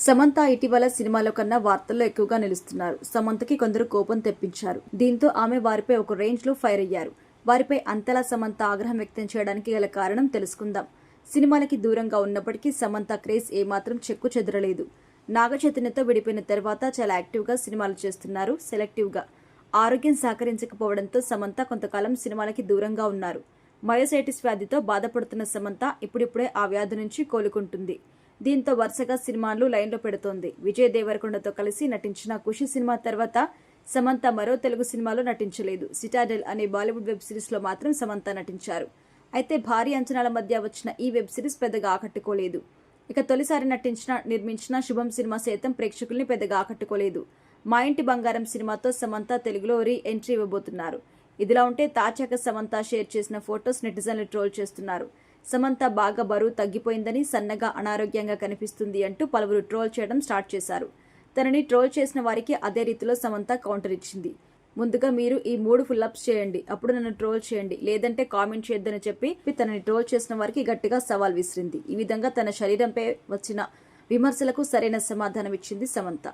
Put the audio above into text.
సమంత ఇటీవల సినిమాలో కన్నా వార్తల్లో ఎక్కువగా నిలుస్తున్నారు. సమంతకి కొందరు కోపం తెప్పించారు. దీంతో ఆమె వారిపై ఒక రేంజ్ లో ఫైర్ అయ్యారు. వారిపై అంతలా సమంత ఆగ్రహం వ్యక్తం చేయడానికి గల కారణం తెలుసుకుందాం. సినిమాలకి దూరంగా ఉన్నప్పటికీ సమంత క్రేజ్ ఏమాత్రం చెక్కు చెదరలేదు. నాగ చైతన్యతో విడిపోయిన తర్వాత చాలా యాక్టివ్గా సినిమాలు చేస్తున్నారు. సెలెక్టివ్గా ఆరోగ్యం సహకరించకపోవడంతో సమంత కొంతకాలం సినిమాలకి దూరంగా ఉన్నారు. మయోసైటిస్ వ్యాధితో బాధపడుతున్న సమంత ఇప్పుడిప్పుడే ఆ వ్యాధి నుంచి కోలుకుంటుంది. దీంతో వరుసగా సినిమాలు లైన్లో పెడుతోంది. విజయ్ దేవరకొండతో కలిసి నటించిన ఖుషి సినిమా తర్వాత సమంత మరో తెలుగు సినిమాలో నటించలేదు. సిటాడెల్ అనే బాలీవుడ్ వెబ్ సిరీస్ లో మాత్రం సమంత నటించారు. అయితే భారీ అంచనాల మధ్య వచ్చిన ఈ వెబ్ సిరీస్ పెద్దగా ఆకట్టుకోలేదు. ఇక తొలిసారి నిర్మించిన శుభం సినిమా సైతం ప్రేక్షకుల్ని పెద్దగా ఆకట్టుకోలేదు. మా ఇంటి బంగారం సినిమాతో సమంత తెలుగులో రీ ఎంట్రీ ఇవ్వబోతున్నారు. ఇదిలా ఉంటే తాజాగా సమంత షేర్ చేసిన ఫొటోస్ నెటిజన్లు ట్రోల్ చేస్తున్నారు. సమంత బాగా బరువు తగ్గిపోయిందని, సన్నగా అనారోగ్యంగా కనిపిస్తుంది అంటూ పలువురు ట్రోల్ చేయడం స్టార్ట్ చేశారు. తనని ట్రోల్ చేసిన వారికి అదే రీతిలో సమంత కౌంటర్ ఇచ్చింది. ముందుగా మీరు ఈ 3 ఫుల్లప్స్ చేయండి, అప్పుడు నన్ను ట్రోల్ చేయండి, లేదంటే కామెంట్ చేయొద్దని చెప్పి తనని ట్రోల్ చేసిన వారికి గట్టిగా సవాల్ విసిరింది. ఈ విధంగా తన శరీరంపై వచ్చిన విమర్శలకు సరైన సమాధానం ఇచ్చింది సమంత.